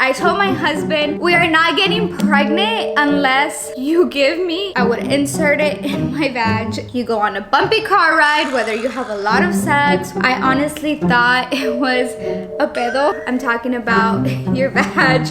I told my husband, we are not getting pregnant unless you give me. I would insert it in my vag. You go on a bumpy car ride, whether you have a lot of sex. I honestly thought it was a pedo. I'm talking about your vag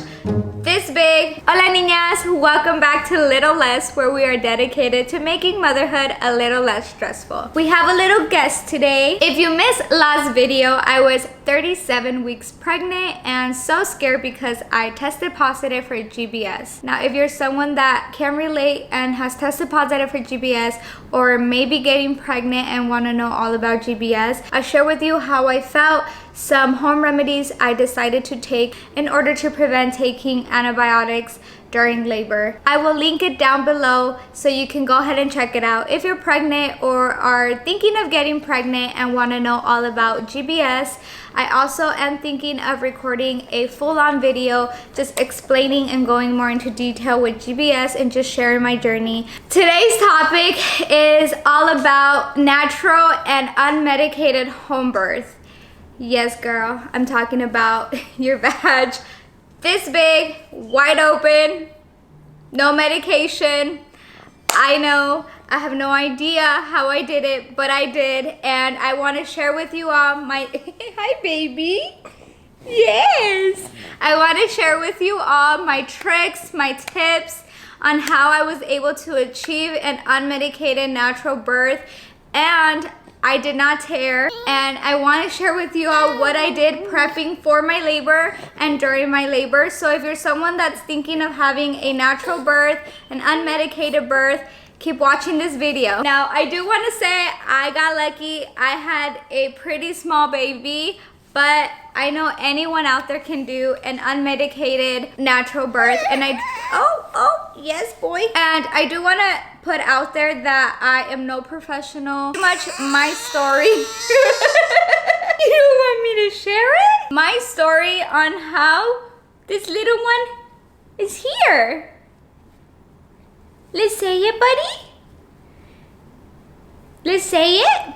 this big. Hola niñas, welcome back to Little Less, where we are dedicated to making motherhood a little less stressful. We have a little guest today. If you missed last video, I was 37 weeks pregnant and so scared because I tested positive for GBS. Now, if you're someone that can relate and has tested positive for GBS or maybe getting pregnant and want to know all about GBS, I'll share with you how I felt, some home remedies I decided to take in order to prevent taking antibiotics during labor. I will link it down below so you can go ahead and check it out if you're pregnant or are thinking of getting pregnant and want to know all about GBS. I also am thinking of recording a full-on video just explaining and going more into detail with GBS and just sharing my journey. Today's topic is all about natural and unmedicated home birth. Yes, girl, I'm talking about your vag this big, wide open, no medication. I know, I have no idea how I did it, but I did, and I want to share with you all my hi baby. Yes, I want to share with you all my tricks, my tips on how I was able to achieve an unmedicated natural birth, and I did not tear, and I want to share with you all what I did prepping for my labor and during my labor. So if you're someone that's thinking of having a natural birth, an unmedicated birth, keep watching this video. Now, I do want to say I got lucky. I had a pretty small baby, but I know anyone out there can do an unmedicated natural birth, and oh, yes, boy. And I do want to put out there that I am no professional. Pretty much my story. You don't want me to share it? My story on how this little one is here. Let's say it, buddy. Let's say it.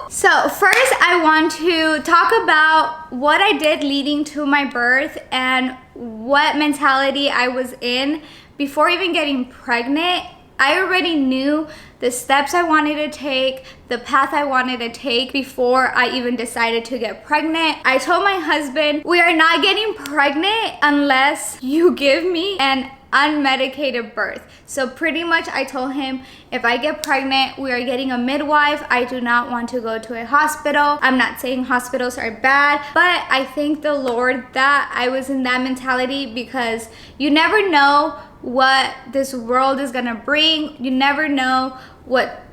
So first I want to talk about what I did leading to my birth and what mentality I was in before even getting pregnant. I already knew the steps I wanted to take, the path I wanted to take before I even decided to get pregnant. I told my husband, we are not getting pregnant unless you give me an unmedicated birth. So pretty much I told him, if I get pregnant, we are getting a midwife. I do not want to go to a hospital. I'm not saying hospitals are bad, but I thank the Lord that I was in that mentality, because you never know what this world is gonna bring. You never know what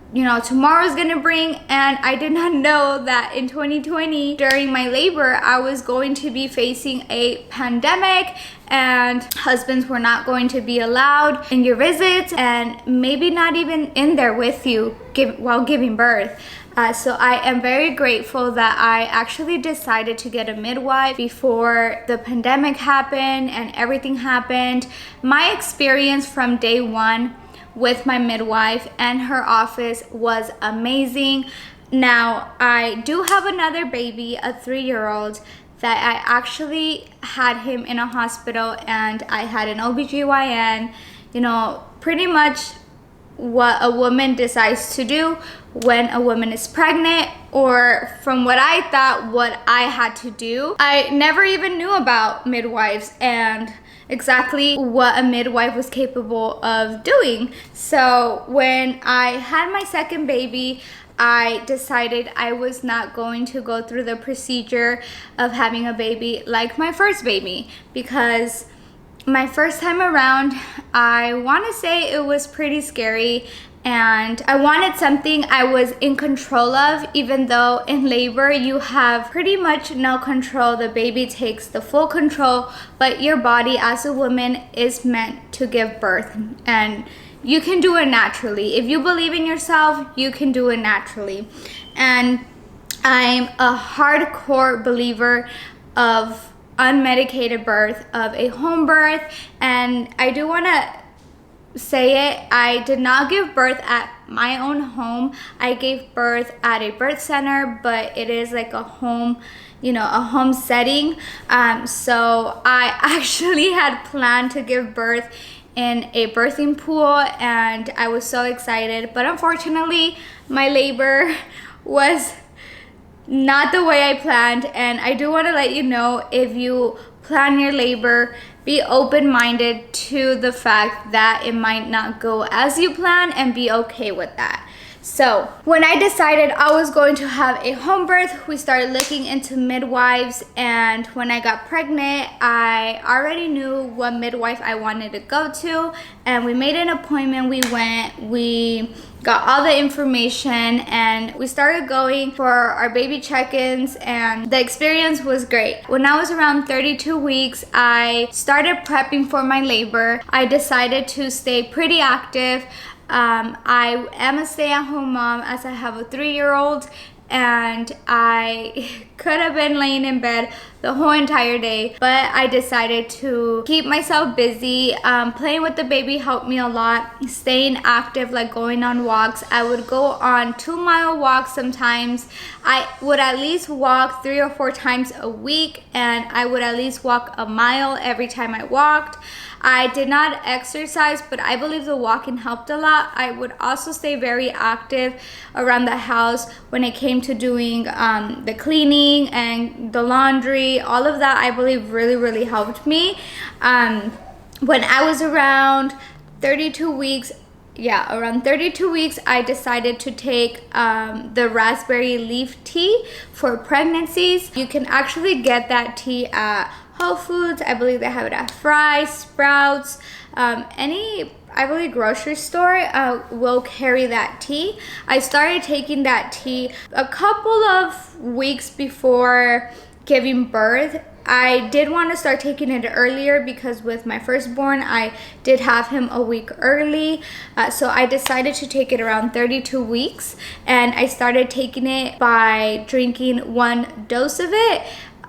tomorrow's gonna bring. And I did not know that in 2020 during my labor I was going to be facing a pandemic and husbands were not going to be allowed in your visits and maybe not even in there with you while giving birth. So I am very grateful that I actually decided to get a midwife before the pandemic happened and everything happened. My experience from day one with my midwife and her office was amazing. Now, I do have another baby, a 3-year-old, that I actually had him in a hospital, and I had an OBGYN, pretty much what a woman decides to do when a woman is pregnant, or from what I thought, what I had to do. I never even knew about midwives and exactly what a midwife was capable of doing. So when I had my second baby, I decided I was not going to go through the procedure of having a baby like my first baby, because my first time around, I want to say it was pretty scary, and I wanted something I was in control of, even though in labor you have pretty much no control. The baby takes the full control, but your body as a woman is meant to give birth, and you can do it naturally. If you believe in yourself, you can do it naturally. And I'm a hardcore believer of unmedicated birth, of a home birth, and I do want to say it, I did not give birth at my own home. I gave birth at a birth center, but it is like a home, you know, a home setting. So I actually had planned to give birth in a birthing pool, and I was so excited, but unfortunately my labor was not the way I planned. And I do want to let you know, if you plan your labor, be open-minded to the fact that it might not go as you plan, and be okay with that. So when I decided I was going to have a home birth, we started looking into midwives, and when I got pregnant, I already knew what midwife I wanted to go to, and we made an appointment. We went, we got all the information, and we started going for our baby check-ins, and the experience was great. When I was around 32 weeks, I started prepping for my labor. I decided to stay pretty active. I am a stay-at-home mom, as I have a 3-year-old, and I could have been laying in bed the whole entire day, but I decided to keep myself busy. Playing with the baby helped me a lot. Staying active, like going on walks. I would go on 2-mile walks sometimes. I would at least walk 3 or 4 times a week, and I would at least walk a mile every time I walked. I did not exercise, but I believe the walking helped a lot. I would also stay very active around the house when it came to doing the cleaning and the laundry. All of that, I believe, really helped me. When I was around 32 weeks, around 32 weeks, I decided to take the raspberry leaf tea for pregnancies. You can actually get that tea at Whole Foods. I believe they have it at Fry's, Sprouts, any, I believe, grocery store will carry that tea. I started taking that tea a couple of weeks before giving birth. I did want to start taking it earlier because with my firstborn, I did have him a week early. So I decided to take it around 32 weeks, and I started taking it by drinking 1 dose of it.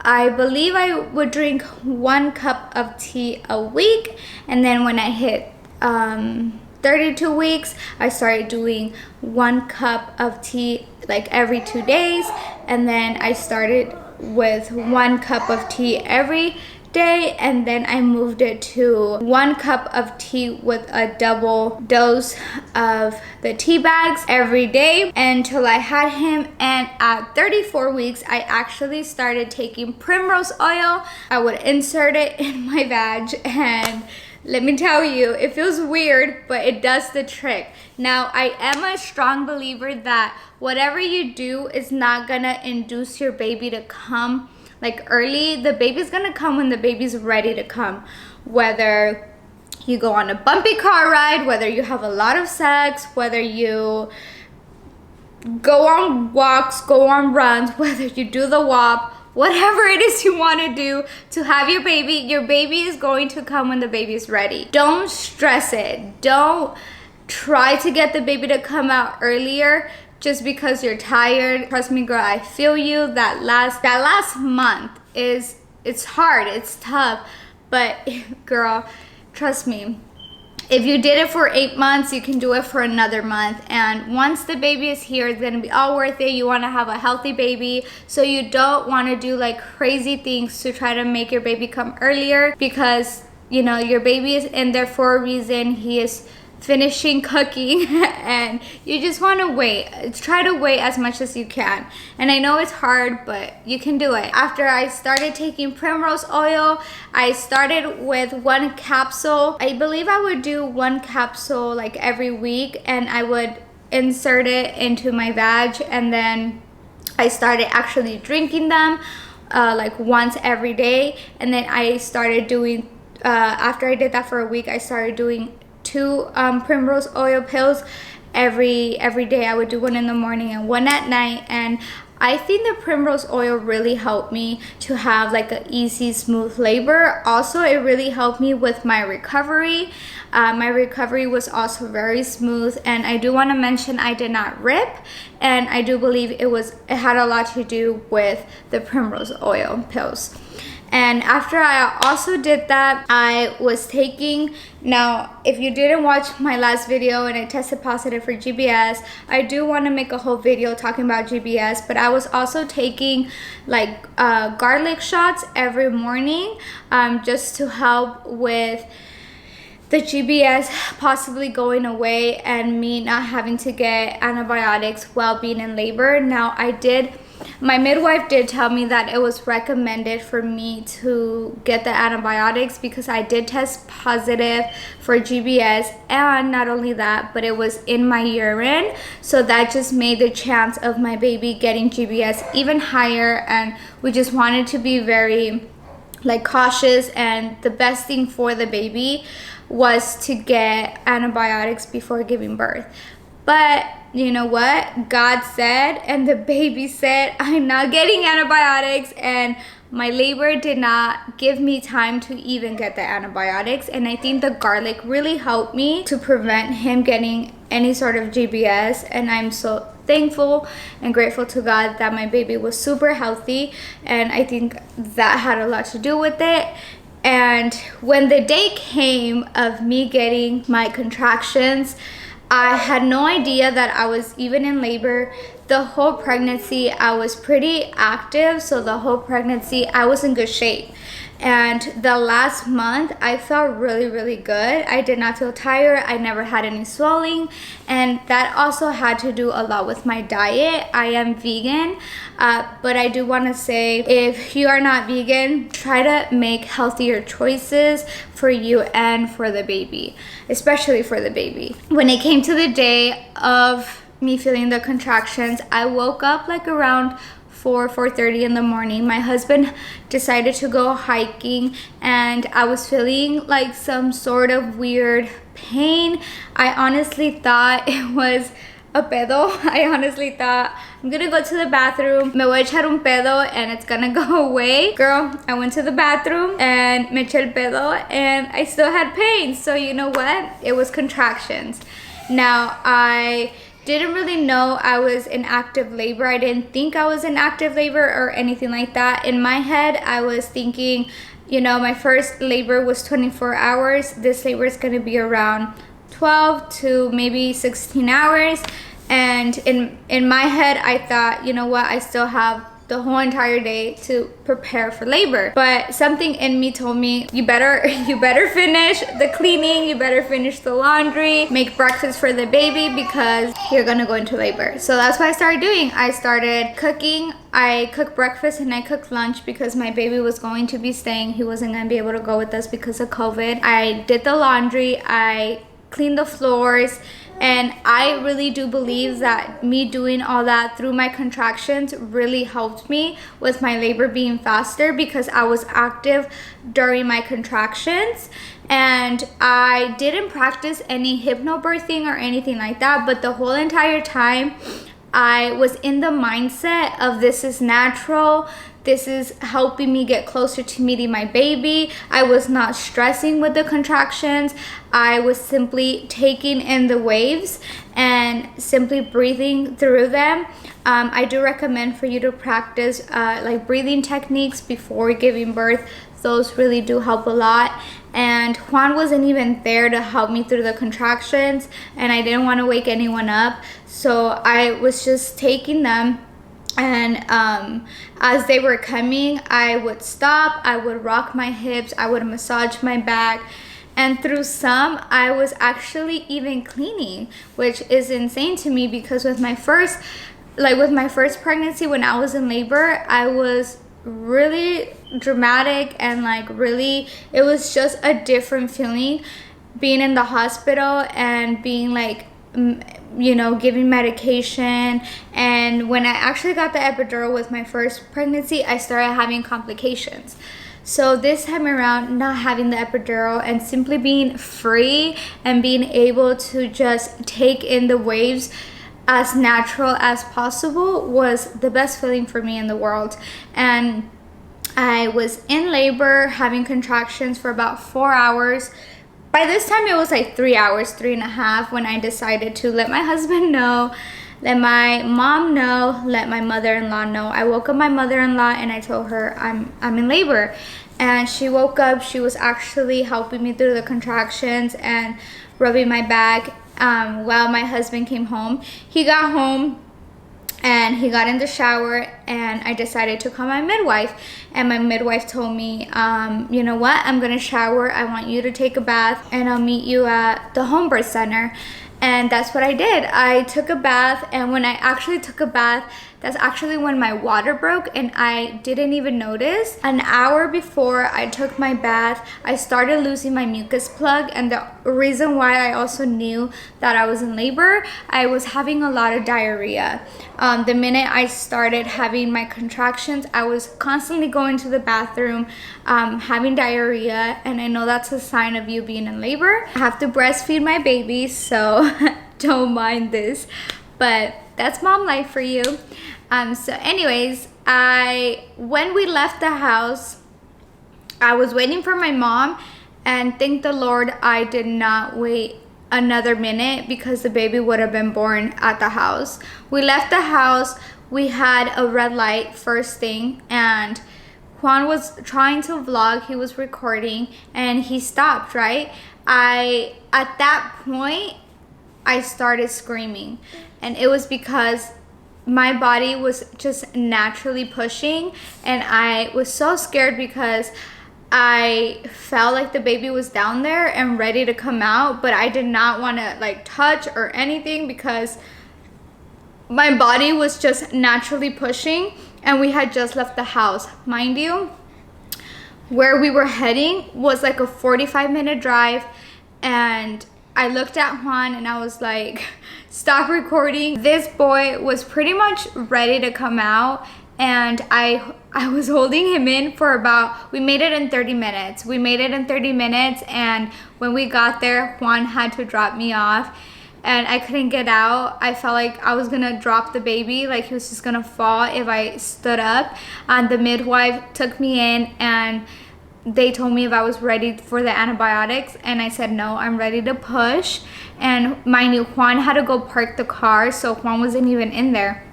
I believe I would drink 1 cup of tea a week, and then when I hit 32 weeks, I started doing 1 cup of tea like every 2 days, and then I started with 1 cup of tea every day, and then I moved it to 1 cup of tea with a double dose of the tea bags every day until I had him. And at 34 weeks, I actually started taking primrose oil. I would insert it in my vag, and let me tell you, it feels weird, but it does the trick. Now, I am a strong believer that whatever you do is not gonna induce your baby to come like early. The baby's gonna come when the baby's ready to come. Whether you go on a bumpy car ride, whether you have a lot of sex, whether you go on walks, go on runs, whether you do the WAP, whatever it is you want to do to have your baby is going to come when the baby is ready. Don't stress it. Don't try to get the baby to come out earlier just because you're tired. Trust me, girl, I feel you. That last month it's hard, it's tough, but girl, trust me. If you did it for 8 months, you can do it for another month. And once the baby is here, it's gonna be all worth it. You wanna have a healthy baby, so you don't wanna do like crazy things to try to make your baby come earlier, because you know your baby is in there for a reason. He is finishing cooking and you just want to wait. Try to wait as much as you can. And I know it's hard, but you can do it. After I started taking primrose oil, I started with 1 capsule. I believe I would do 1 capsule like every week, and I would insert it into my vag, and then I started actually drinking them like once every day. And then I started doing after I did that for a week, I started doing 2 primrose oil pills every day. I would do 1 in the morning and 1 at night, and I think the primrose oil really helped me to have like an easy, smooth labor. Also, it really helped me with my recovery. My recovery was also very smooth, and I do want to mention I did not rip, and I do believe it had a lot to do with the primrose oil pills. And after I also did that, I was taking, now if you didn't watch my last video and I tested positive for GBS, I do want to make a whole video talking about GBS, but I was also taking like garlic shots every morning, just to help with the GBS possibly going away and me not having to get antibiotics while being in labor. Now my midwife did tell me that it was recommended for me to get the antibiotics because I did test positive for GBS, and not only that, but it was in my urine, so that just made the chance of my baby getting GBS even higher, and we just wanted to be very like cautious, and the best thing for the baby was to get antibiotics before giving birth. But you know what? God said and the baby said, I'm not getting antibiotics, and my labor did not give me time to even get the antibiotics. And I think the garlic really helped me to prevent him getting any sort of GBS, and I'm so thankful and grateful to God that my baby was super healthy, and I think that had a lot to do with it. And when the day came of me getting my contractions, I had no idea that I was even in labor. The whole pregnancy, I was pretty active, so the whole pregnancy, I was in good shape. And the last month, I felt really, really good. I did not feel tired. I never had any swelling. And that also had to do a lot with my diet. I am vegan, but I do want to say, if you are not vegan, try to make healthier choices for you and for the baby, especially for the baby. When it came to the day of me feeling the contractions, I woke up like around 4:30 in the morning. My husband decided to go hiking, and I was feeling like some sort of weird pain. I honestly thought it was a pedo. I honestly thought, I'm gonna go to the bathroom, me voy a echar un pedo and it's gonna go away. Girl, I went to the bathroom and me eché el pedo and I still had pain. So you know what? It was contractions. Now, I didn't really know I was in active labor. I didn't think I was in active labor or anything like that. In my head, I was thinking, you know, my first labor was 24 hours. This labor is gonna be around 12 to maybe 16 hours. And in my head, I thought, you know what, I still have the whole entire day to prepare for labor. But something in me told me, you better finish the cleaning, you better finish the laundry, make breakfast for the baby, because you're gonna go into labor. So that's what I started doing. I started cooking. I cooked breakfast and I cooked lunch because my baby was going to be staying. He wasn't gonna be able to go with us because of COVID. I did the laundry, I cleaned the floors, and I really do believe that me doing all that through my contractions really helped me with my labor being faster, because I was active during my contractions. And I didn't practice any hypnobirthing or anything like that, but the whole entire time I was in the mindset of, this is natural, this is helping me get closer to meeting my baby. I was not stressing with the contractions. I was simply taking in the waves and simply breathing through them. I do recommend for you to practice like breathing techniques before giving birth. Those really do help a lot. And Juan wasn't even there to help me through the contractions, and I didn't want to wake anyone up. So I was just taking them. And as they were coming, I would stop, I would rock my hips, I would massage my back, and through some, I was actually even cleaning, which is insane to me, because with my first pregnancy, when I was in labor, I was really dramatic, and like really, it was just a different feeling being in the hospital and being like, you know, giving medication. And when I actually got the epidural with my first pregnancy, I started having complications. So this time around, not having the epidural and simply being free and being able to just take in the waves as natural as possible was the best feeling for me in the world. And I was in labor having contractions for about 4 hours. By this time, it was like 3 hours, 3.5, when I decided to let my husband know let my mom know, let my mother-in-law know. I woke up my mother-in-law and I told her I'm in labor. And she woke up. She was actually helping me through the contractions and rubbing my back while my husband came home. He got home and he got in the shower, and I decided to call my midwife. And my midwife told me, you know what, I'm gonna shower. I want you to take a bath and I'll meet you at the home birth center. And that's what I did. I took a bath, and when I actually took a bath, that's actually when my water broke and I didn't even notice. An hour before I took my bath, I started losing my mucus plug, and the reason why I also knew that I was in labor, I was having a lot of diarrhea. The minute I started having my contractions, I was constantly going to the bathroom, having diarrhea, and I know that's a sign of you being in labor. I have to breastfeed my baby, so don't mind this, but that's mom life for you. So anyways, when we left the house, I was waiting for my mom, and thank the Lord I did not wait another minute, because the baby would have been born at the house. We left the house, we had a red light first thing, and Juan was trying to vlog, he was recording, and he stopped, right? At that point, I started screaming, and it was because my body was just naturally pushing, and I was so scared because I felt like the baby was down there and ready to come out, but I did not want to like touch or anything because my body was just naturally pushing, and we had just left the house. Mind you, where we were heading was like a 45-minute drive, and I looked at Juan and I was like, stop recording. This boy was pretty much ready to come out, and I was holding him in for we made it in 30 minutes. We made it in 30 minutes, and when we got there, Juan had to drop me off, and I couldn't get out. I felt like I was gonna drop the baby, like he was just gonna fall if I stood up. And the midwife took me in, and they told me if I was ready for the antibiotics, and I said no, I'm ready to push. And mind you, Juan had to go park the car, so Juan wasn't even in there.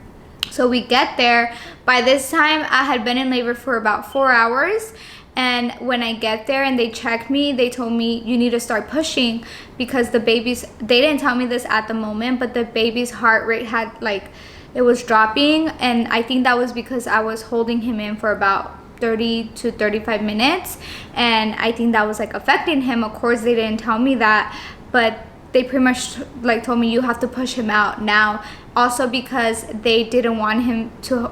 So we get there. By this time, I had been in labor for about 4 hours, and when I get there and they checked me, they told me you need to start pushing, because the baby's, they didn't tell me this at the moment, but the baby's heart rate had it was dropping, and I think that was because I was holding him in for about 30 to 35 minutes, and I think that was affecting him. Of course they didn't tell me that, but they pretty much told me you have to push him out now, also because they didn't want him to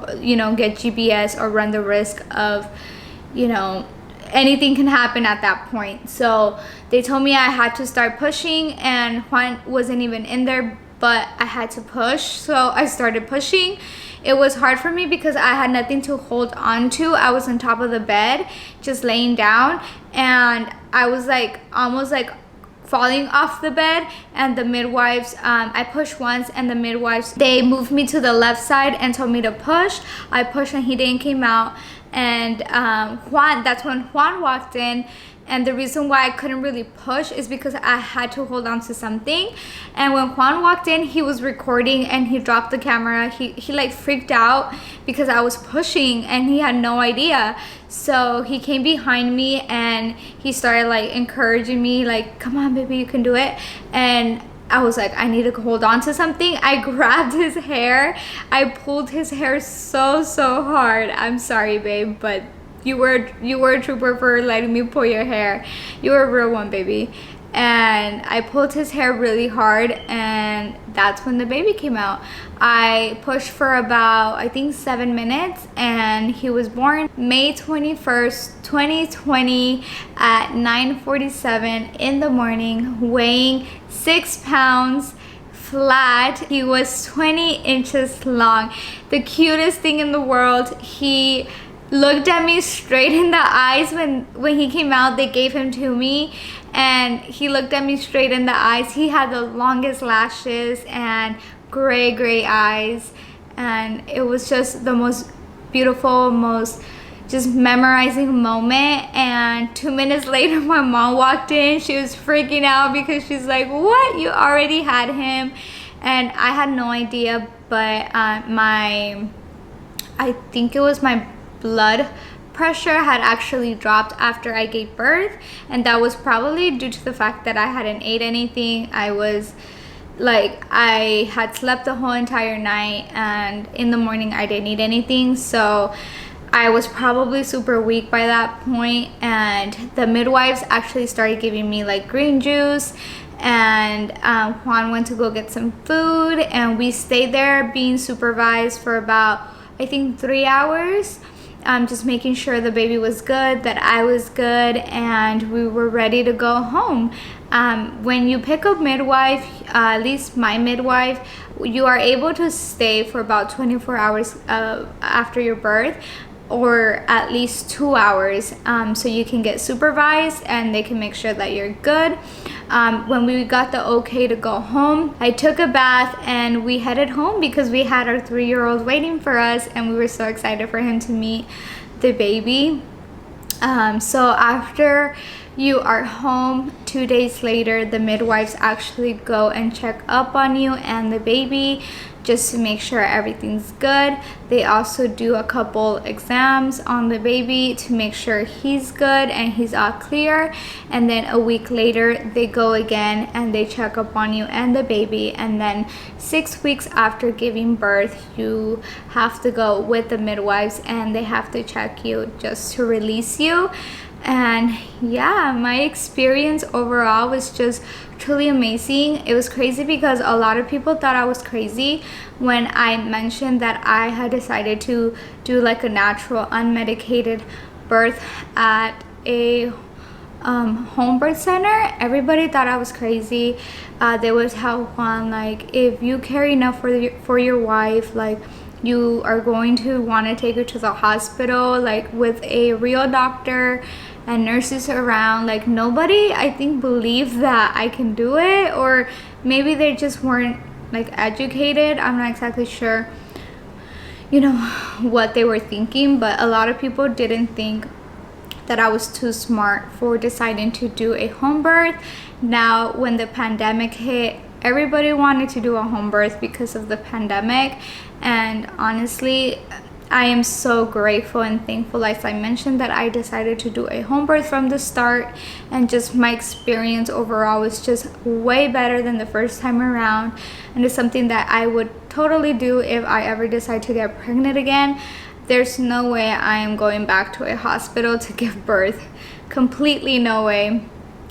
get GBS or run the risk of anything can happen at that point. So they told me I had to start pushing, and Juan wasn't even in there, but I had to push, so I started pushing. It was hard for me because I had nothing to hold on to. I was on top of the bed, just laying down, and I was almost falling off the bed. And the midwives, I pushed once, and the midwives, they moved me to the left side and told me to push. I pushed, and he didn't came out. And that's when Juan walked in. And the reason why I couldn't really push is because I had to hold on to something. And when Juan walked in, he was recording, and he dropped the camera. He freaked out because I was pushing, and he had no idea. So he came behind me, and he started encouraging me, come on baby, you can do it. And I was like, I need to hold on to something. I grabbed his hair. I pulled his hair so hard. I'm sorry, babe, but you were a trooper for letting me pull your hair. You were a real one, baby. And I pulled his hair really hard, and that's when the baby came out. I pushed for about, I think, 7 minutes, and he was born May 21st, 2020 at 9:47 in the morning, weighing 6 pounds flat. He was 20 inches long. The cutest thing in the world. He looked at me straight in the eyes when he came out. They gave him to me, and he looked at me straight in the eyes. He had the longest lashes and gray eyes, and it was just the most beautiful, most just memorizing moment. And 2 minutes later, my mom walked in. She was freaking out because she's like, what, you already had him? And I had no idea. but I think it was my blood pressure had actually dropped after I gave birth, and that was probably due to the fact that I hadn't ate anything. I had slept the whole entire night, and in the morning I didn't eat anything, so I was probably super weak by that point. And the midwives actually started giving me like green juice, and Juan went to go get some food, and we stayed there being supervised for about, I think, 3 hours, just making sure the baby was good, that I was good, and we were ready to go home. When you pick up midwife, at least my midwife, you are able to stay for about 24 hours after your birth, or at least 2 hours, so you can get supervised and they can make sure that you're good. When we got the okay to go home, I took a bath and we headed home because we had our 3-year-old waiting for us, and we were so excited for him to meet the baby. So after you are home, 2 days later, the midwives actually go and check up on you and the baby, just to make sure everything's good. They also do a couple exams on the baby to make sure he's good and he's all clear. And then a week later, they go again and they check up on you and the baby. And then 6 weeks after giving birth, you have to go with the midwives and they have to check you just to release you. And yeah, my experience overall was just truly amazing. It was crazy because a lot of people thought I was crazy when I mentioned that I had decided to do like a natural unmedicated birth at a home birth center. Everybody thought I was crazy. They would tell Juan, like, if you care enough for your wife, like, you are going to want to take her to the hospital, like, with a real doctor and nurses around. Like, nobody, I think, believed that I can do it, or maybe they just weren't like educated. I'm not exactly sure, you know, what they were thinking, but a lot of people didn't think that I was too smart for deciding to do a home birth. Now, when the pandemic hit, everybody wanted to do a home birth because of the pandemic, and honestly, I am so grateful and thankful, as I mentioned, that I decided to do a home birth from the start, and just my experience overall was just way better than the first time around, and it's something that I would totally do if I ever decide to get pregnant again. There's no way I am going back to a hospital to give birth. Completely no way.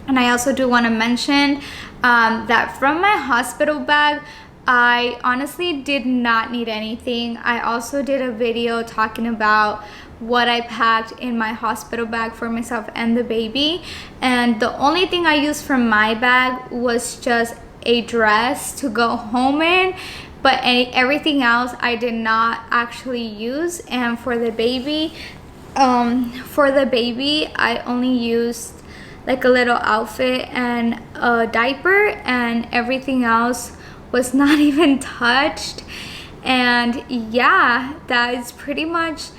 And I also do want to mention that from my hospital bag, I honestly did not need anything. I also did a video talking about what I packed in my hospital bag for myself and the baby, and the only thing I used from my bag was just a dress to go home in, but everything else I did not actually use. And for the baby, I only used like a little outfit and a diaper, and everything else was not even touched. And yeah, that is pretty much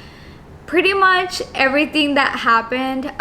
everything that happened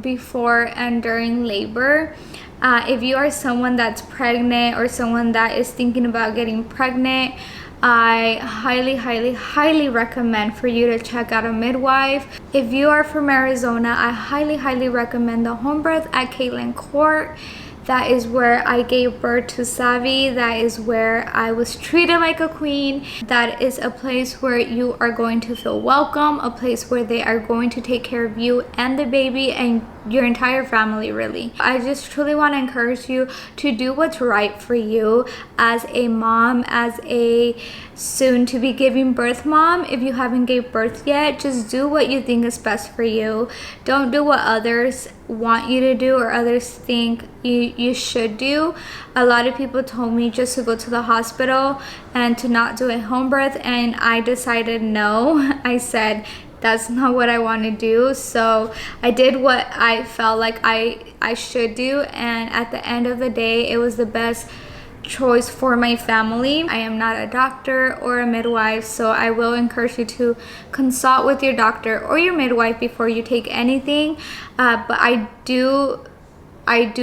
before and during labor. If you are someone that's pregnant or someone that is thinking about getting pregnant, I highly recommend for you to check out a midwife. If you are from Arizona, I highly recommend the home birth at Caitlin Court. That is where I gave birth to Xavi. That is where I was treated like a queen. That is a place where you are going to feel welcome, a place where they are going to take care of you and the baby and your entire family, really. I just truly want to encourage you to do what's right for you as a mom, as a soon to be giving birth mom. If you haven't gave birth yet, just do what you think is best for you. Don't do what others want you to do or others think you should do. A lot of people told me just to go to the hospital and to not do a home birth, and I decided no. I said that's not what I want to do. So I did what I felt like I should do, and at the end of the day, it was the best choice for my family. I am not a doctor or a midwife, so I will encourage you to consult with your doctor or your midwife before you take anything. But I do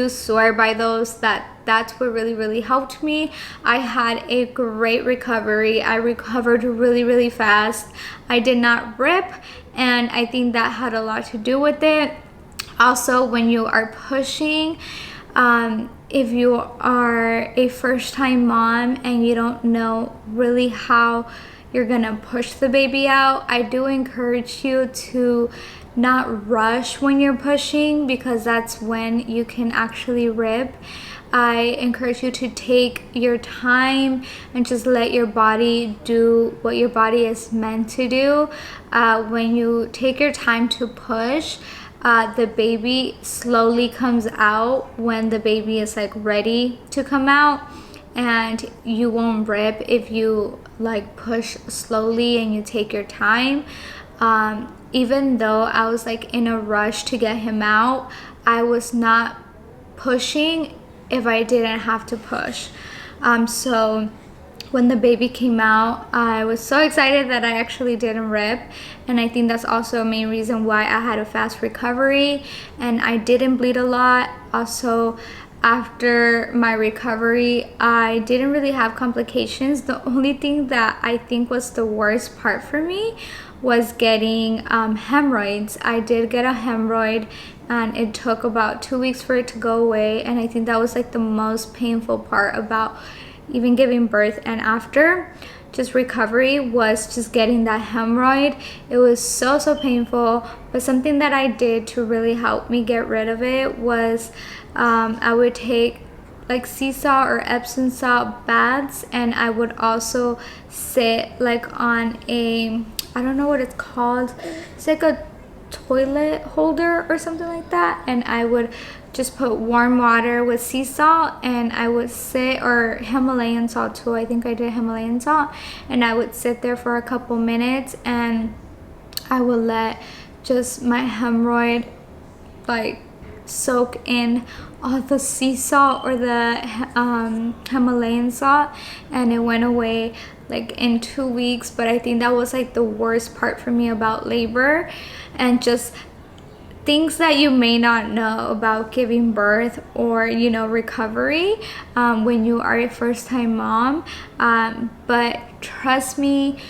swear by those that that's what really helped me. I had a great recovery. I recovered really fast. I did not rip, and I think that had a lot to do with it. Also, when you are pushing, if you are a first-time mom and you don't know really how you're gonna push the baby out, I do encourage you to not rush when you're pushing, because that's when you can actually rip. I encourage you to take your time and just let your body do what your body is meant to do. When you take your time to push, the baby slowly comes out when the baby is like ready to come out, and you won't rip if you like push slowly and you take your time. Even though I was like in a rush to get him out, I was not pushing if I didn't have to push. So when the baby came out, I was so excited that I actually didn't rip, and I think that's also a main reason why I had a fast recovery and I didn't bleed a lot. Also, after my recovery, I didn't really have complications. The only thing that I think was the worst part for me was getting hemorrhoids. I did get a hemorrhoid, and it took about 2 weeks for it to go away, and I think that was like the most painful part about even giving birth and after just recovery, was just getting that hemorrhoid. It was so painful, but something that I did to really help me get rid of it was I would take like sea salt or Epsom salt baths, and I would also sit like on a, I don't know what it's called, it's like a toilet holder or something like that, and I would just put warm water with sea salt, and I would sit, or Himalayan salt too, I think I did Himalayan salt, and I would sit there for a couple minutes, and I would let just my hemorrhoid like soak in all the sea salt or the Himalayan salt, and it went away like in 2 weeks. But I think that was like the worst part for me about labor, and just things that you may not know about giving birth or, you know, recovery when you are a first-time mom. But trust me,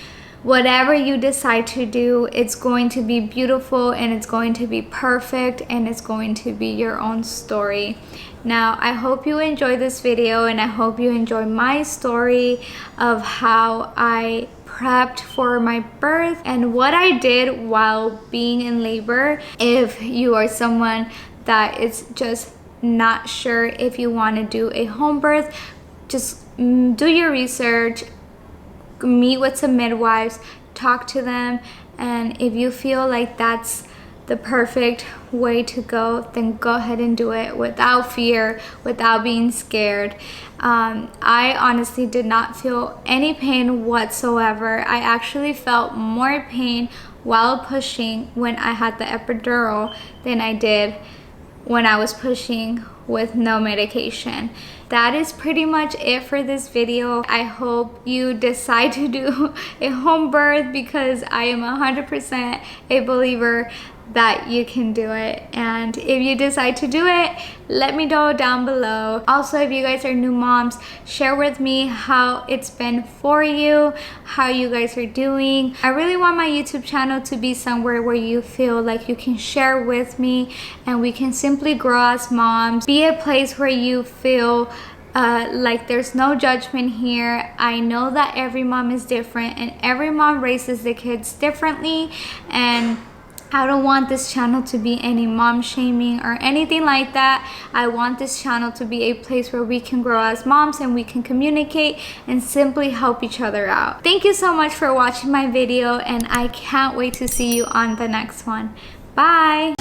whatever you decide to do, it's going to be beautiful, and it's going to be perfect, and it's going to be your own story. Now, I hope you enjoyed this video, and I hope you enjoy my story of how I prepped for my birth and what I did while being in labor. If you are someone that is just not sure if you want to do a home birth, just do your research, meet with some midwives, talk to them, and if you feel like that's the perfect way to go, then go ahead and do it without fear, without being scared. I honestly did not feel any pain whatsoever. I actually felt more pain while pushing when I had the epidural than I did when I was pushing with no medication. That is pretty much it for this video. I hope you decide to do a home birth, because I am 100% a believer that you can do it. And if you decide to do it, let me know down below. Also, if you guys are new moms, share with me how it's been for you, how you guys are doing. I really want my YouTube channel to be somewhere where you feel like you can share with me and we can simply grow as moms. Be a place where you feel like there's no judgment here. I know that every mom is different and every mom raises the kids differently, and I don't want this channel to be any mom shaming or anything like that. I want this channel to be a place where we can grow as moms and we can communicate and simply help each other out. Thank you so much for watching my video, and I can't wait to see you on the next one. Bye!